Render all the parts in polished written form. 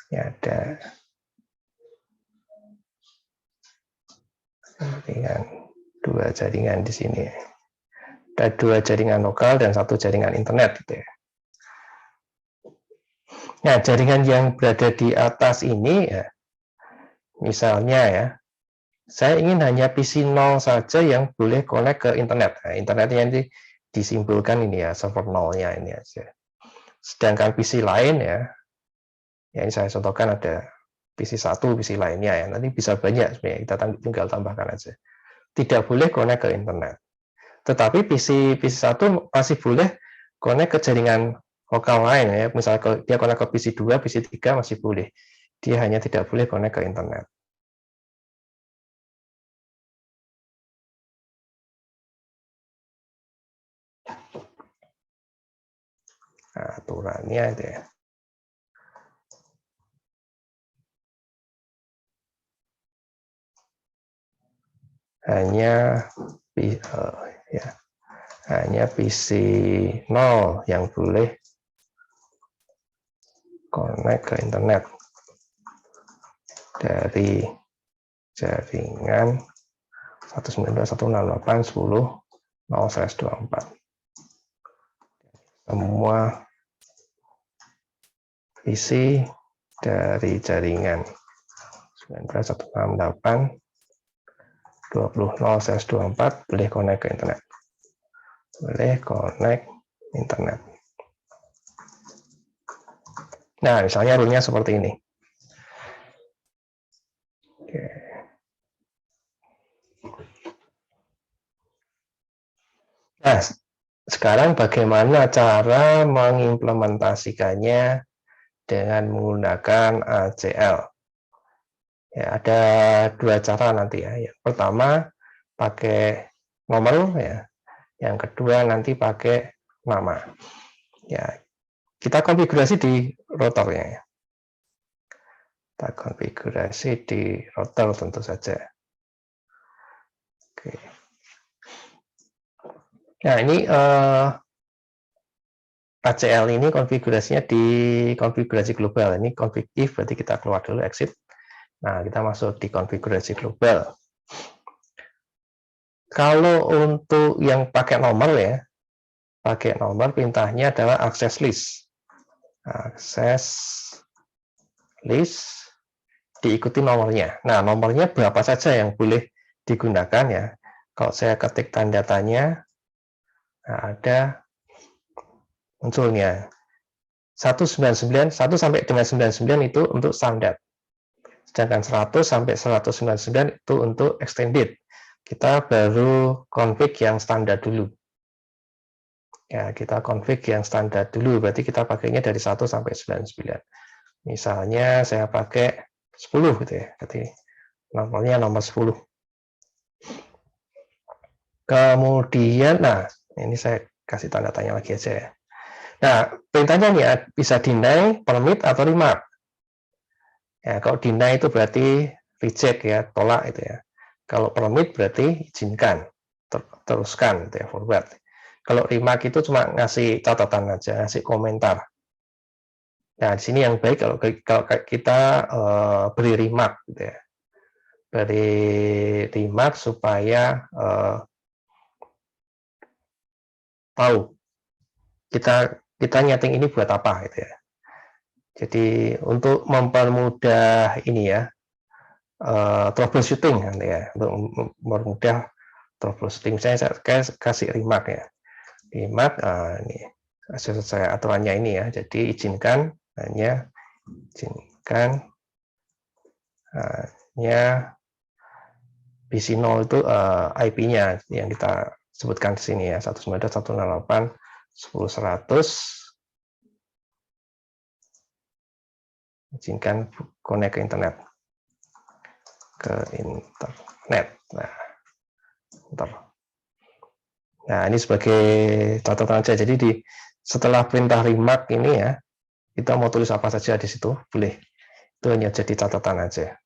Ya, ada dua jaringan di sini. Ada dua jaringan lokal dan satu jaringan internet. Gitu ya. Nah, jaringan yang berada di atas ini, ya, misalnya ya, saya ingin hanya PC 0 saja yang boleh connect ke internet. Nah, internetnya nanti disimbolkan ini ya, server 0-nya ini aja. Sedangkan PC lain ya ini saya contohkan ada PC 1, PC lainnya ya, nanti bisa banyak sebenarnya, kita tinggal tambahkan aja. Tidak boleh connect ke internet. Tetapi PC 1 masih boleh connect ke jaringan lokal lain ya, misalnya dia connect ke PC 2, PC 3 masih boleh. Dia hanya tidak boleh connect ke internet. Nah, aturannya itu ya. Hanya PC 0 yang boleh connect ke internet dari jaringan 192.168.10.0/24. Semua PC dari jaringan 192.168.20.0/24 boleh connect ke internet. Boleh connect internet. Nah, misalnya rule-nya seperti ini. Oke. Nah, sekarang bagaimana cara mengimplementasikannya dengan menggunakan ACL? Ya, ada dua cara nanti ya. Yang pertama pakai nomor ya. Yang kedua nanti pakai nama. Ya, kita konfigurasi di routernya. Kita konfigurasi di router tentu saja. Oke. Nah, ini ACL ini konfigurasinya di konfigurasi global. Ini config if, berarti kita keluar dulu, exit. Nah, kita masuk di konfigurasi global. Kalau untuk yang pakai nomor ya, pakai nomor perintahnya adalah access list. Access list diikuti nomornya. Nah, nomornya berapa saja yang boleh digunakan ya. Kalau saya ketik tanda tanya, nah, ada munculnya 199, 1 sampai dengan 99 itu untuk standar. Sedangkan 100 sampai 199 itu untuk extended. Kita baru config yang standar dulu. Ya, kita config yang standar dulu, berarti kita pakainya dari 1 sampai 99. Misalnya saya pakai 10 gitu ya. Berarti nomornya nomor 10. Kemudian, nah, ini saya kasih tanda tanya lagi aja ya. Nah, perintahnya nih ya, bisa deny, permit, atau remark. Ya, kalau deny itu berarti reject ya, tolak itu ya. Kalau permit berarti izinkan, teruskan gitu ya, forward. Kalau remark itu cuma ngasih catatan aja, ngasih komentar. Nah, di sini yang baik kalau kita beri remark gitu ya. Beri remark supaya tahu kita nyeting ini buat apa gitu ya. Jadi untuk mempermudah ini ya, troubleshooting nanti ya, untuk mempermudah troubleshooting saya kasih remark ya. Remark ini saya aturannya ini ya. Jadi izinkan hanya PC 0 itu IP-nya yang kita sebutkan di sini ya, 192.168.10.100. Izinkan connect ke internet. Nah, ini sebagai catatan saja. Jadi setelah perintah remark ini ya, kita mau tulis apa saja di situ, boleh. Itu hanya jadi catatan aja.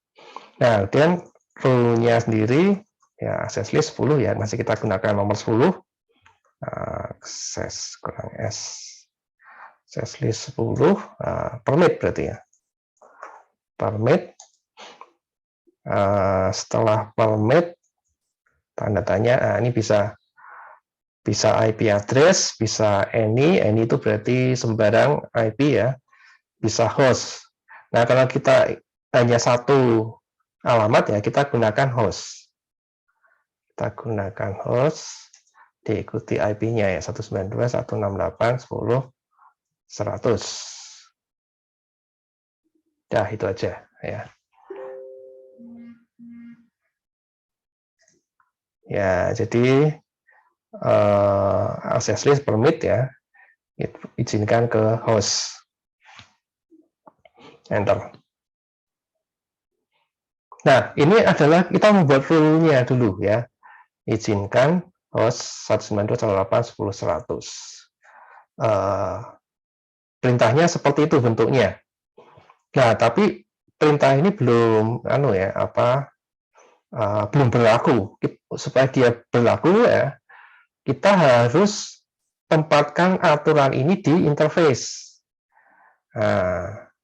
Nah, kemudian rule-nya sendiri, ya access list 10 ya, masih kita gunakan nomor 10. Access kurang S Sesli 10, permit berarti ya. Permit, setelah permit, tanda tanya, ini bisa IP address, bisa any itu berarti sembarang IP ya, bisa host. Nah, kalau kita hanya satu alamat ya, kita gunakan host. Kita gunakan host, diikuti IP-nya ya, 192.168.10.100. Dah, itu aja ya. Ya, jadi access list permit ya, izinkan ke host. Enter. Nah, ini adalah kita membuat rule-nya dulu ya. Izinkan host 192.168.10.100. Perintahnya seperti itu bentuknya. Nah, tapi perintah ini belum belum berlaku. Supaya dia berlaku ya, kita harus tempatkan aturan ini di interface.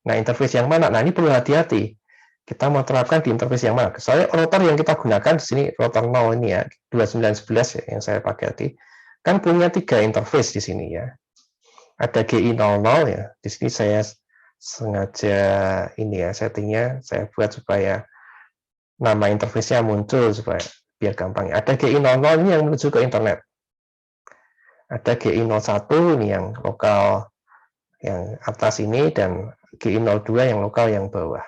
Nah, interface yang mana? Nah, ini perlu hati-hati. Kita mau terapkan di interface yang mana? Soalnya router yang kita gunakan di sini, router 0 ini ya, 2911 ya, yang saya pakai tadi, kan punya 3 interface di sini ya. Ada GI00 ya, di sini saya sengaja ini ya, settingnya saya buat supaya nama interface-nya muncul supaya biar gampang. Ada GI00 ini yang menuju ke internet. Ada GI01 ini yang lokal yang atas ini, dan GI02 yang lokal yang bawah.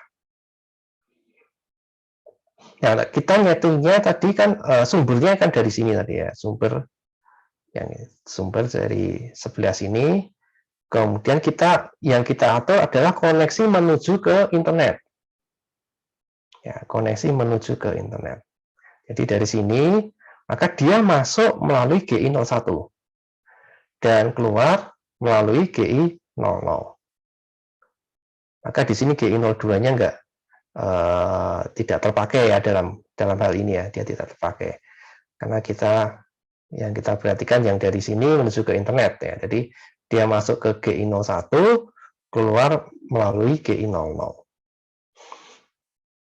Nah, kita nyetingnya tadi kan sumbernya kan dari sini tadi ya, sumber dari sebelah sini. Kemudian yang kita atur adalah koneksi menuju ke internet. Ya, koneksi menuju ke internet. Jadi dari sini, maka dia masuk melalui GI01 dan keluar melalui GI00. Maka di sini GI02-nya tidak terpakai ya dalam hal ini ya, dia tidak terpakai. Karena yang kita perhatikan yang dari sini menuju ke internet ya. Jadi dia masuk ke GI01, keluar melalui GI00.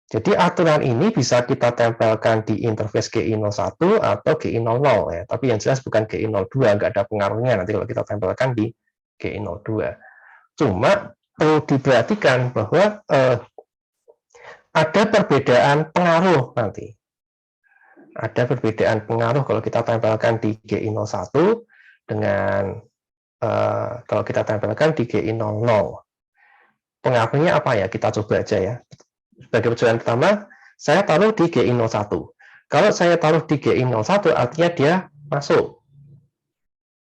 Jadi aturan ini bisa kita tempelkan di interface GI01 atau GI00 ya. Tapi yang jelas bukan GI02, nggak ada pengaruhnya nanti kalau kita tempelkan di GI02. Cuma perlu diperhatikan bahwa ada perbedaan pengaruh nanti. Ada perbedaan pengaruh kalau kita tempelkan di GI01 dengan kalau kita tempelkan di GI00. Pengaruhnya apa ya? Kita coba aja ya. Sebagai percobaan pertama, saya taruh di GI01. Kalau saya taruh di GI01, artinya dia masuk.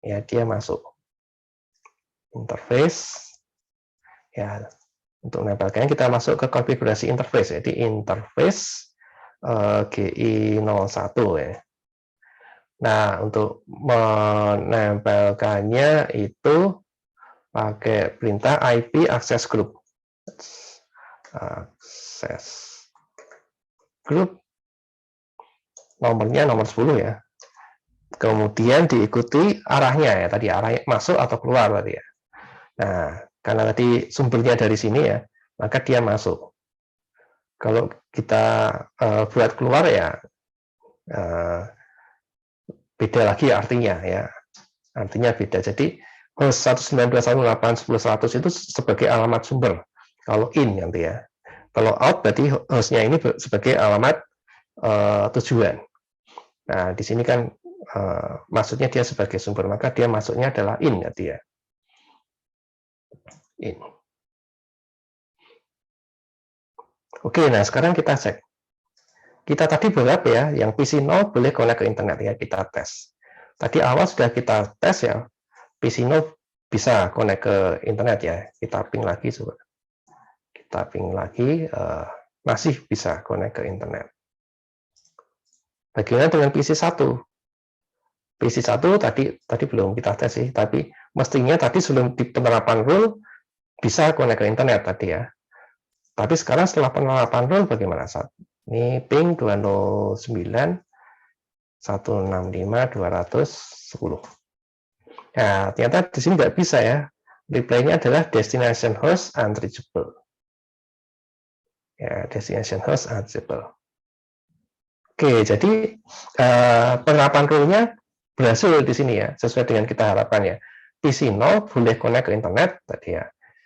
Ya, dia masuk. Interface. Ya, untuk menempelkannya kita masuk ke konfigurasi interface. Jadi interface GI01 ya. Nah, untuk menempelkannya itu pakai perintah IP access group. Access group, nomornya nomor 10 ya. Kemudian diikuti arahnya ya, tadi arahnya masuk atau keluar tadi ya. Nah, karena tadi sumbernya dari sini ya, maka dia masuk. Kalau kita buat keluar ya, beda lagi artinya ya. Artinya beda. Jadi host 192.168.10.100 itu sebagai alamat sumber. Kalau in nanti ya. Kalau out berarti hostnya ini sebagai alamat tujuan. Nah, di sini kan maksudnya dia sebagai sumber, maka dia masuknya adalah in nanti ya. In. Oke, nah sekarang kita cek. Kita tadi berapa ya? Yang PC 0 boleh connect ke internet ya, kita tes. Tadi awal sudah kita tes ya, PC 0 bisa connect ke internet ya. Kita ping lagi coba. Kita ping lagi, masih bisa connect ke internet. Bagaimana dengan PC 1? PC 1 tadi belum kita tes sih, tapi mestinya tadi sebelum di penerapan rule bisa connect ke internet tadi ya. Tapi sekarang setelah penerapan rule bagaimana? Ini ping 209.165.210. Nah, ternyata di sini nggak bisa ya. reply-nya adalah destination host unreachable. Ya, destination host unreachable. Oke, jadi penerapan rule-nya berhasil di sini ya, sesuai dengan kita harapkan ya. PC 0 boleh connect ke internet tadi ya.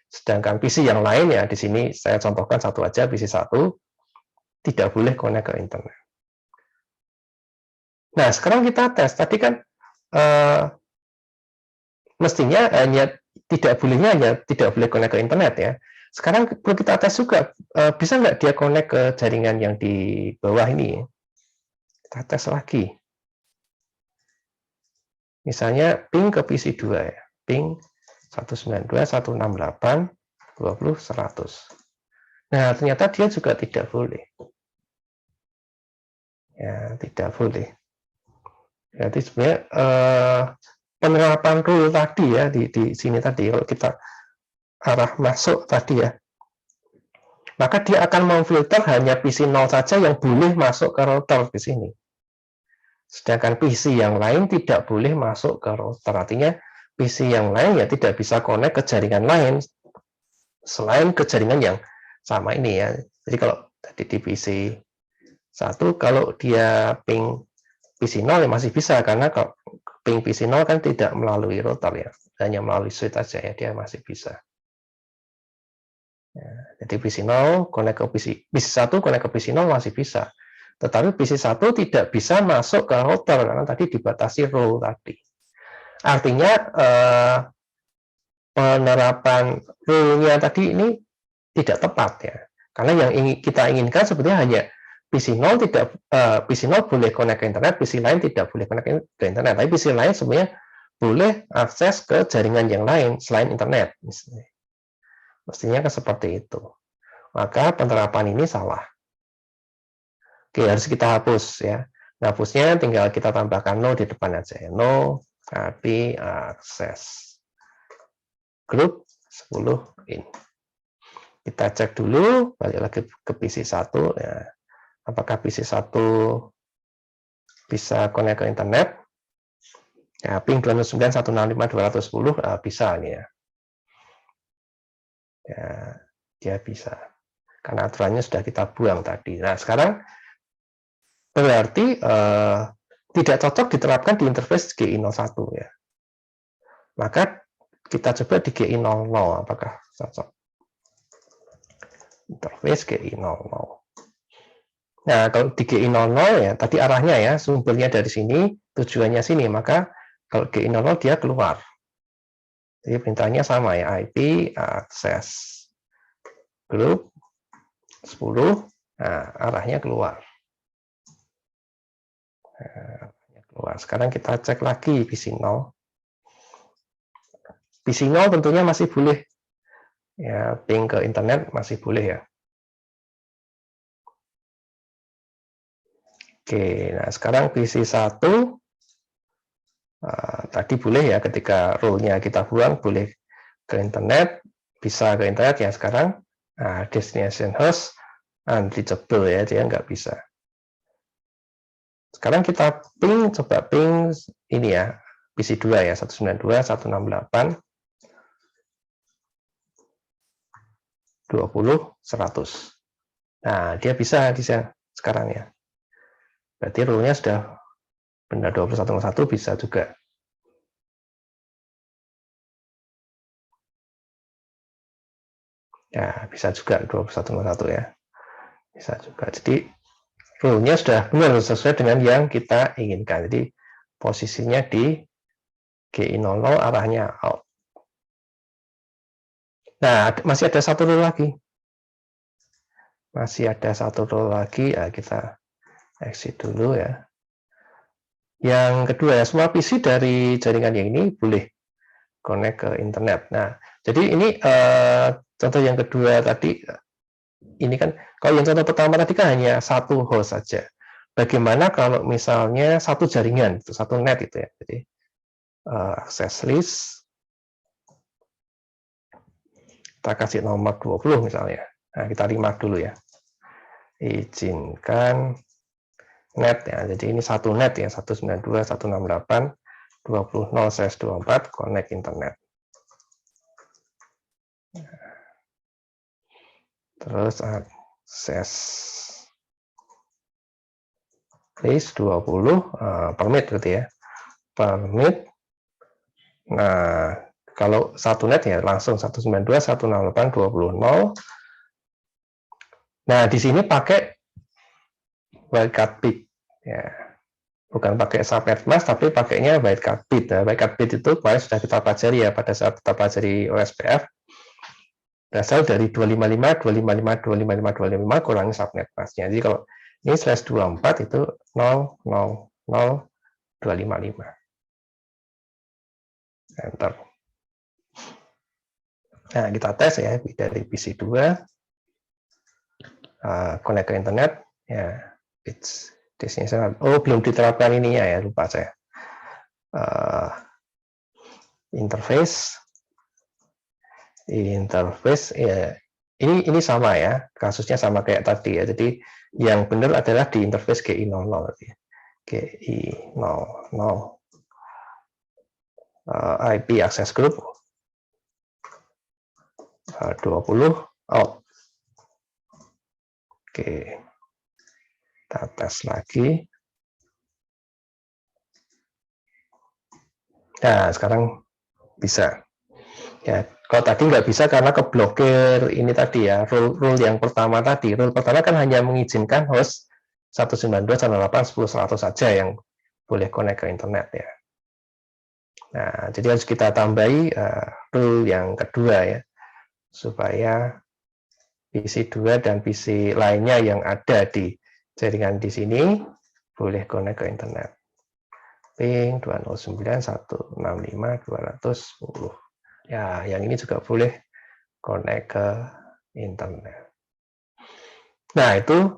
Sedangkan PC yang lain ya, di sini saya contohkan satu aja, PC 1 tidak boleh connect ke internet. Nah, sekarang kita tes. Tadi kan mestinya hanya tidak boleh connect ke internet ya. Sekarang perlu kita tes juga, bisa nggak dia connect ke jaringan yang di bawah ini? Kita tes lagi. Misalnya ping ke PC 2 ya. Ping 192.168.20.100. Nah, ternyata dia juga tidak boleh. Ya, tidak boleh. Jadi sebenarnya penerapan rule tadi ya di sini tadi, kalau kita arah masuk tadi ya, maka dia akan memfilter hanya PC 0 saja yang boleh masuk ke router di sini. Sedangkan PC yang lain tidak boleh masuk ke router. Artinya PC yang lain ya tidak bisa connect ke jaringan lain selain ke jaringan yang sama ini ya. Jadi kalau tadi di PC 1, kalau dia ping PC 0 ya masih bisa, karena kalau ping PC 0 kan tidak melalui router ya, hanya melalui switch saja ya, dia masih bisa. Ya, jadi PC 0 connect ke PC 1 connect ke PC 0 masih bisa. Tetapi PC 1 tidak bisa masuk ke router karena tadi dibatasi rule tadi. Artinya penerapan rule-nya tadi ini tidak tepat ya. Karena yang kita inginkan sebenarnya hanya PC 0 PC 0 boleh connect ke internet, PC lain tidak boleh connect ke internet. Tapi PC lain sebenarnya boleh akses ke jaringan yang lain selain internet. Mestinya kan seperti itu. Maka penerapan ini salah. Oke, harus kita hapus ya. Nah, hapusnya tinggal kita tambahkan no di depan aja ya. No API access group 10 in. Kita cek dulu, balik lagi ke PC 1 ya. Apakah PC 1 bisa connect ke internet? Ya, ping 299.165.210 bisa nih ya. Ya, dia bisa. Karena aturannya sudah kita buang tadi. Nah, sekarang berarti tidak cocok diterapkan di interface GI01 ya. Maka kita coba di GI00 apakah cocok. Interface GI00. Nah, kalau di GI00 ya, tadi arahnya ya, sumbernya dari sini, tujuannya sini, maka kalau GI00 dia keluar. Jadi perintahnya sama ya, IP access group 10, nah arahnya keluar. Sekarang kita cek lagi PC 0. PC 0 tentunya masih boleh ya, ping ke internet masih boleh ya. Oke, nah sekarang PC 1 tadi boleh ya, ketika rule-nya kita buang boleh ke internet, bisa ke internet ya sekarang. Nah, destination host unreachable ya, dia nggak bisa. Sekarang kita ping, coba ping ini ya, PC 2 ya, 192.168.20.100. Nah, dia bisa sekarang ya. Berarti rule-nya sudah benar 21.1 bisa juga. Ya, bisa juga 21.1 ya. Bisa juga. Jadi rule-nya sudah benar sesuai dengan yang kita inginkan. Jadi posisinya di GI00, arahnya out. Nah, masih ada satu rule lagi. Masih ada satu rule lagi, ya, kita exit dulu ya. Yang kedua ya, semua PC dari jaringan yang ini boleh connect ke internet. Nah, jadi ini contoh yang kedua tadi, ini kan kalau yang contoh pertama tadi kan hanya satu host saja. Bagaimana kalau misalnya satu jaringan, satu net itu ya. Jadi access list, kita kasih nomor 20 misalnya. Nah, kita terima dulu ya. Izinkan net ya. Jadi ini satu net ya, 192.168.20.0/24 connect internet. Terus akses list 20 permit berarti ya. Permit. Nah, kalau satu net ya langsung 192.168.20.0. Nah, di sini pakai wildcard bit ya. Bukan pakai subnet mask tapi pakainya wildcard bit. Nah, wildcard bit itu kemarin sudah kita pelajari ya pada saat kita pelajari OSPF. Berasal dari 255, 255, 255, 255 kurangi subnet masknya. Jadi kalau ini /24 itu 0000255. Enter. Nah, kita tes ya dari PC2 connect ke internet ya. Oh, belum diterapkan ininya ya, lupa saya. Interface ya, ini sama ya, kasusnya sama kayak tadi ya. Jadi yang benar adalah di interface GI00 ya. GI00 IP access group 20 out. Oke, kita tes lagi. Nah, sekarang bisa. Ya, kalau tadi nggak bisa karena keblokir ini tadi ya, rule yang pertama tadi. Rule pertama kan hanya mengizinkan host 192.168.10.100 saja yang boleh connect ke internet ya. Nah, jadi harus kita tambahi rule yang kedua ya, supaya PC2 dan PC lainnya yang ada di jaringan di sini boleh connect ke internet. Ping 209.165.210. Ya, yang ini juga boleh connect ke internet. Nah, itu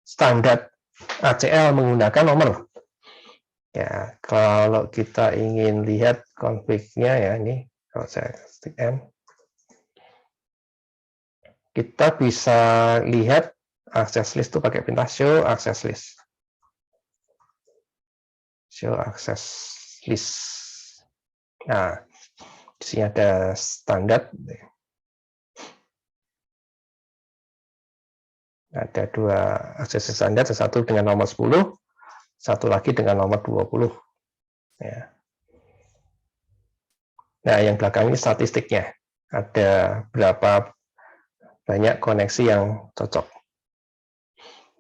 standar ACL menggunakan nomor. Ya, kalau kita ingin lihat config-nya ya, ini kalau saya stick M, kita bisa lihat access list itu pakai perintah show access list. Show access list. Nah, di sini ada standar. Ada dua akses standar, satu dengan nomor 10, satu lagi dengan nomor 20. Ya. Nah, yang belakang ini statistiknya. Ada berapa banyak koneksi yang cocok.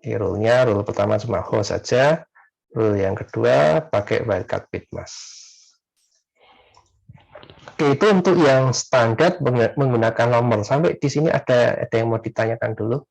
Di rule-nya, rule pertama cuma host saja, rule yang kedua pakai wildcard bit mask. Oke, itu untuk yang standar menggunakan nomor. Sampai di sini ada yang mau ditanyakan dulu?